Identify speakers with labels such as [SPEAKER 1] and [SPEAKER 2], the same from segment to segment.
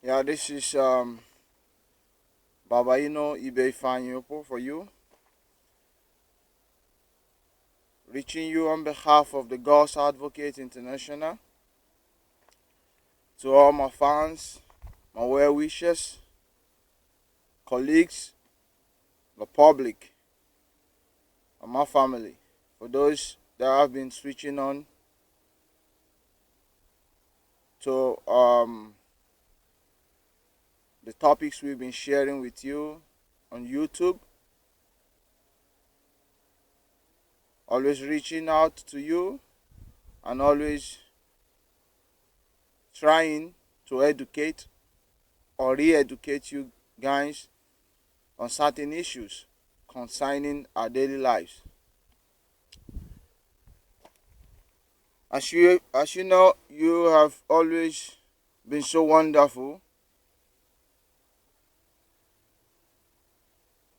[SPEAKER 1] Yeah, this is Babainno eBay Fanyopo for you, reaching you on behalf of the God's Advocate International. To all my fans, my well wishers, colleagues, the public, and my family. For those that have been switching on to the topics we've been sharing with you on YouTube, always reaching out to you and always trying to educate or re-educate you guys on certain issues concerning our daily lives. As you know, you have always been so wonderful,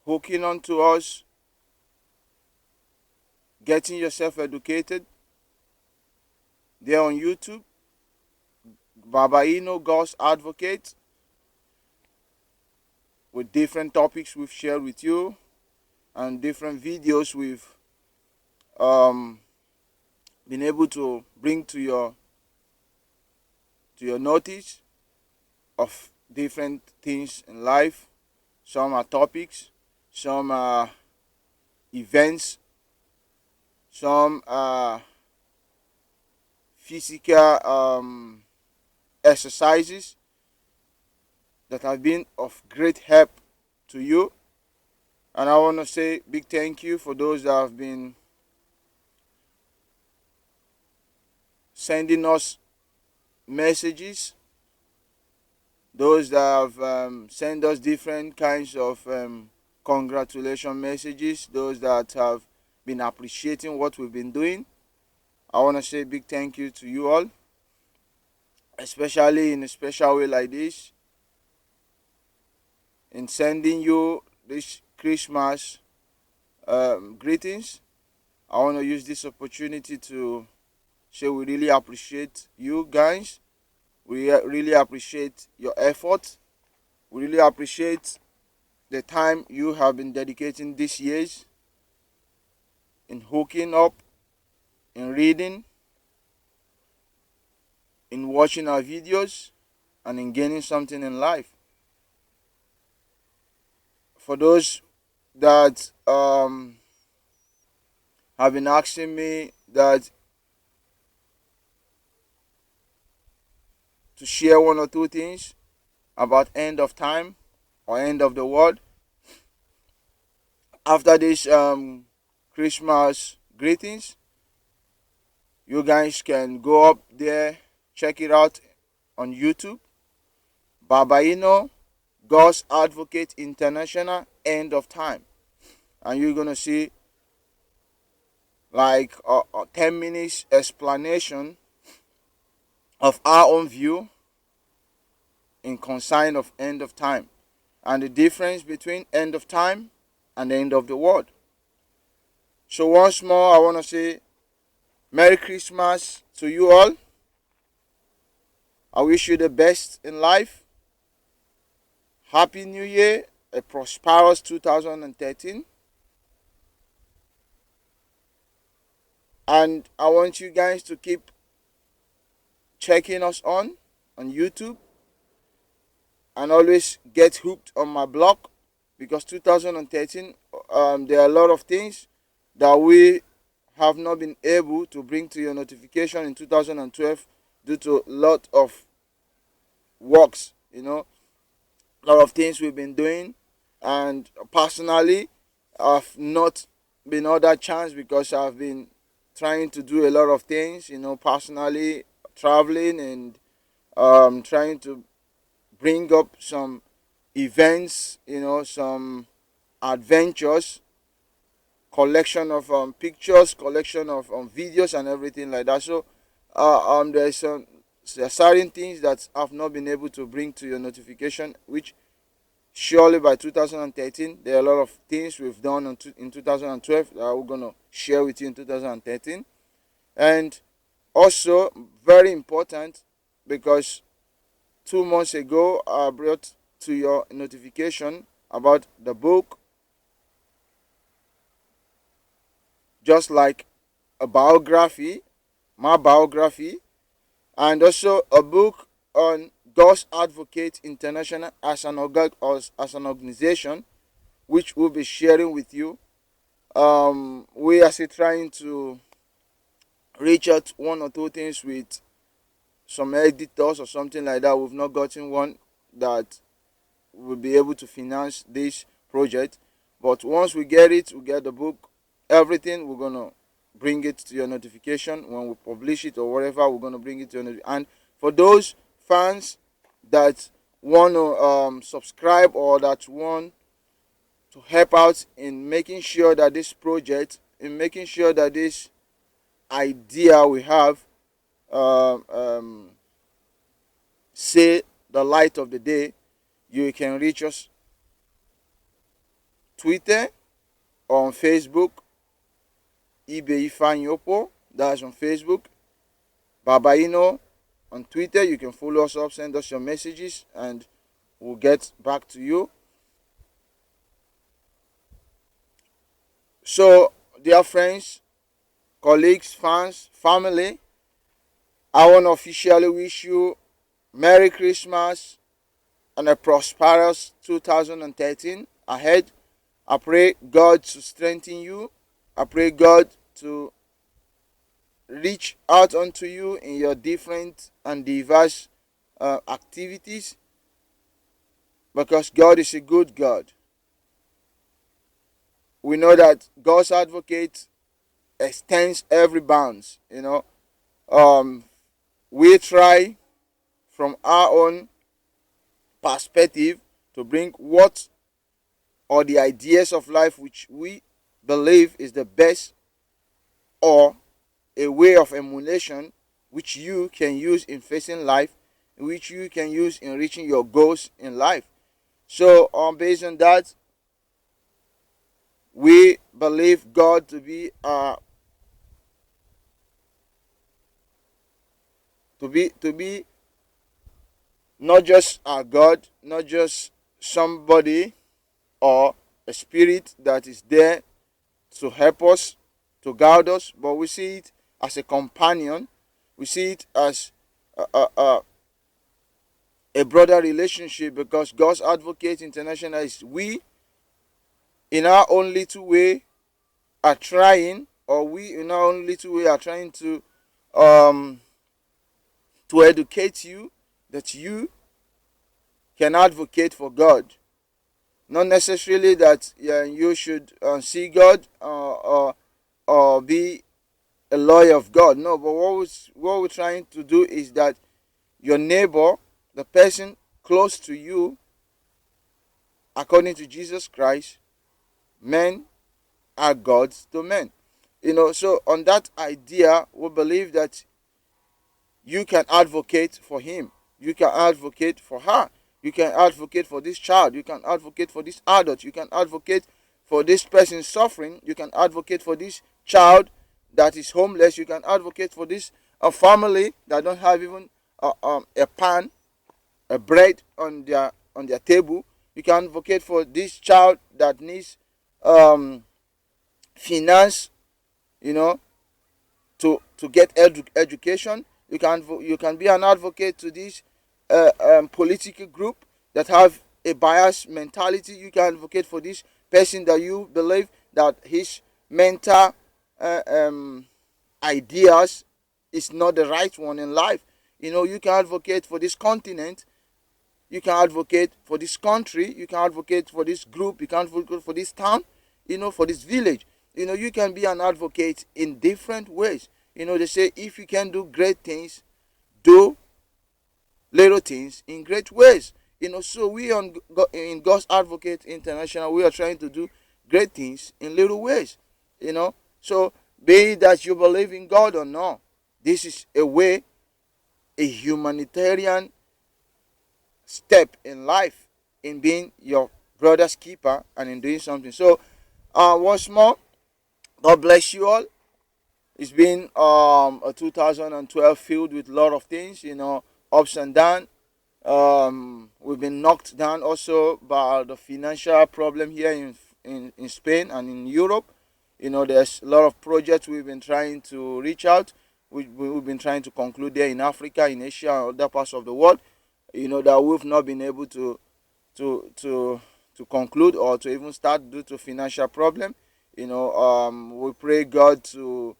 [SPEAKER 1] hooking on to us, getting yourself educated there on YouTube. Babainno God's Advocate, with different topics we've shared with you and different videos we've um, been able to bring to your notice of different things in life. Some are topics, some are events, some are physical exercises that have been of great help to you. And I want to say big thank you for those that have been sending us messages, those that have sent us different kinds of congratulation messages, those that have been appreciating what we've been doing. I want to say big thank you to you all, especially in a special way like this, in sending you this Christmas greetings. I want to use this opportunity to say we really appreciate you guys. We really appreciate your effort. We really appreciate the time you have been dedicating these years in hooking up, in reading, in watching our videos, and in gaining something in life. For those that have been asking me that to share one or two things about end of time or end of the world after this Christmas greetings, you guys can go up there, check it out on YouTube. Babainno God's Advocate International, end of time, and you're gonna see like a 10 minutes explanation of our own view in concern of end of time and the difference between end of time and the end of the world. So once more, I want to say Merry Christmas to you all. I wish you the best in life. Happy New Year, a prosperous 2013. And I want you guys to keep checking us on YouTube, and always get hooked on my blog, because 2013, there are a lot of things that we have not been able to bring to your notification in 2012 due to a lot of works, a lot of things we've been doing. And personally, I've not been all that chance because I've been trying to do a lot of things, personally, traveling and trying to bring up some events, some adventures, collection of pictures, collection of videos, and everything like that. So there are certain things that I've not been able to bring to your notification, which surely by 2013 there are a lot of things we've done in 2012 that we're gonna share with you in 2013. And also very important, because 2 months ago, I brought to your notification about the book, just like a biography, my biography, and also a book on God's Advocate International as as an organization, which we'll be sharing with you. We are still trying to reach out one or two things with some editors or something like that. We've not gotten one that will be able to finance this project. But once we get it, we get the book, everything, we're gonna bring it to your notification when we publish it or whatever. We're gonna bring it to your notification. And for those fans that want to subscribe or that want to help out in making sure that this project, in making sure that this idea we have, um, um, say the light of the day, you can reach us Twitter or on Facebook, Ibe Ifanyopo, that's on Facebook, Babainno on Twitter. You can follow us up, send us your messages, and we'll get back to you. So, dear friends, colleagues, fans, family, I want to officially wish you Merry Christmas and a prosperous 2013 ahead. I pray God to strengthen you. I pray God to reach out unto you in your different and diverse activities, because God is a good God. We know that God's advocate extends every bounds. We try from our own perspective to bring what or the ideas of life which we believe is the best, or a way of emulation which you can use in facing life, which you can use in reaching your goals in life. So, based on that, we believe God to be not just our God, not just somebody or a spirit that is there to help us, to guide us, but we see it as a companion. We see it as a brother relationship, because God's Advocate International is we, in our own little way, are trying, or we in our own little way are trying um, to educate you that you can advocate for God. Not necessarily that you should see God or be a lawyer of God. No, but what we're trying to do is that your neighbor, the person close to you, according to Jesus Christ, men are gods to men. So on that idea, we believe that you can advocate for him, you can advocate for her, you can advocate for this child, you can advocate for this adult, you can advocate for this person suffering, you can advocate for this child that is homeless, you can advocate for this family that don't have even a pan, a bread on their table. You can advocate for this child that needs finance, you know, to get education. You can be an advocate to this political group that have a biased mentality. You can advocate for this person that you believe that his mental uh, um, ideas is not the right one in life. You can advocate for this continent, you can advocate for this country, you can advocate for this group, you can advocate for this town, for this village. You can be an advocate in different ways. They say if you can do great things, do little things in great ways. So we in God's Advocate International, we are trying to do great things in little ways. So be it that you believe in God or not, this is a way, a humanitarian step in life, in being your brother's keeper and in doing something. So, once more, God bless you all. It's been a 2012 filled with a lot of things, ups and downs. We've been knocked down also by the financial problem here in Spain and in Europe. There's a lot of projects we've been trying to reach out. We've been trying to conclude there in Africa, in Asia, and other parts of the world. That we've not been able to to to conclude or to even start due to financial problem. We pray God to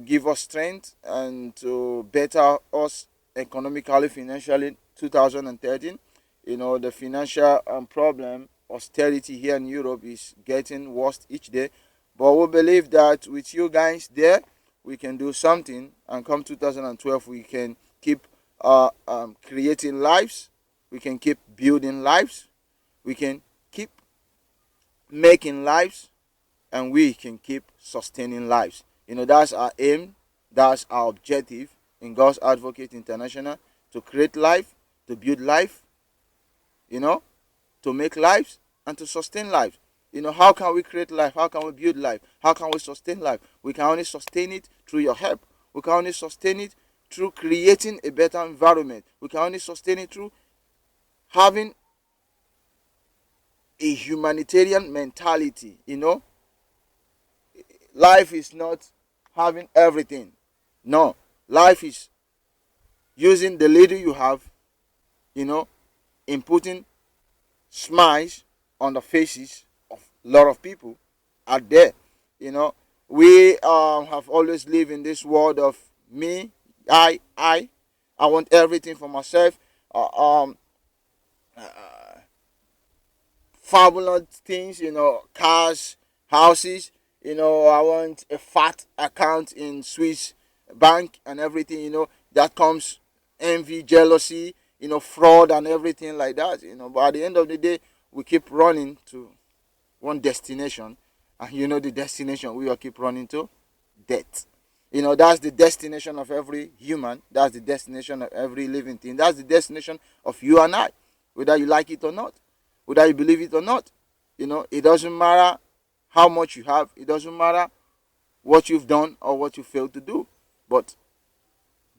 [SPEAKER 1] give us strength and to better us economically, financially. 2013, the financial problem, austerity here in Europe is getting worse each day. But we believe that with you guys there, we can do something, and come 2012, we can keep creating lives, we can keep building lives, we can keep making lives, and we can keep sustaining lives. That's our aim, that's our objective in God's Advocate International, to create life, to build life, you know, to make lives, and to sustain lives. How can we create life? How can we build life? How can we sustain life? We can only sustain it through your help. We can only sustain it through creating a better environment. We can only sustain it through having a humanitarian mentality. Life is not having everything. No, life is using the little you have, you know, inputting smiles on the faces of a lot of people out there. We have always lived in this world of me, I want everything for myself. Fabulous things, cars, houses. I want a fat account in Swiss bank and everything. That comes envy, jealousy, fraud and everything like that. But at the end of the day, we keep running to one destination, and the destination we all keep running to: death. That's the destination of every human. That's the destination of every living thing. That's the destination of you and I, whether you like it or not, whether you believe it or not. It doesn't matter how much you have. It doesn't matter what you've done or what you failed to do. But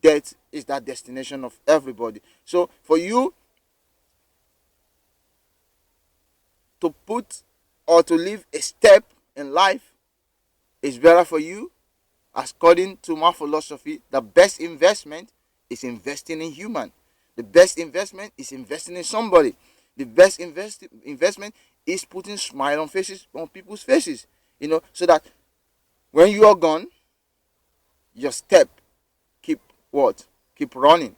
[SPEAKER 1] death is that destination of everybody. So for you to put or to live a step in life, is better for you. According to my philosophy, the best investment is investing in human. The best investment is investing in somebody. The best investment is putting smile on people's faces. So that when you are gone, your step keep what? Keep running.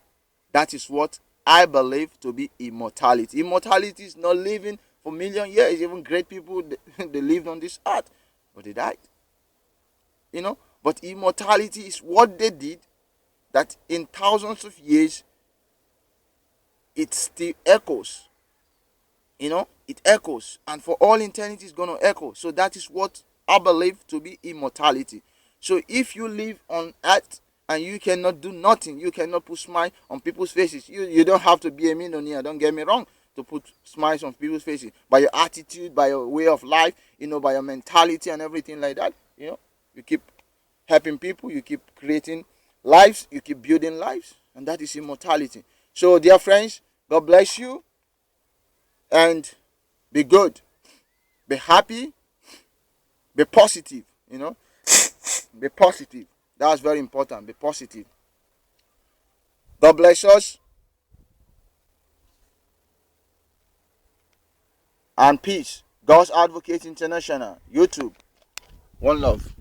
[SPEAKER 1] That is what I believe to be immortality. Immortality is not living for million years. Even great people, they lived on this earth, but they died. But immortality is what they did, that in thousands of years it still echoes. It echoes, and for all eternity is going to echo. So that is what I believe to be immortality. So if you live on earth and you cannot do nothing, you cannot put smile on people's faces. You don't have to be a millionaire, don't get me wrong, to put smiles on people's faces. By your attitude, by your way of life, by your mentality and everything like that, you keep helping people, you keep creating lives, you keep building lives, and that is immortality. So dear friends, God bless you, and be good, be happy, be positive. Be positive. That's very important. Be positive. God bless us, and peace. God's Advocate International, YouTube. One love.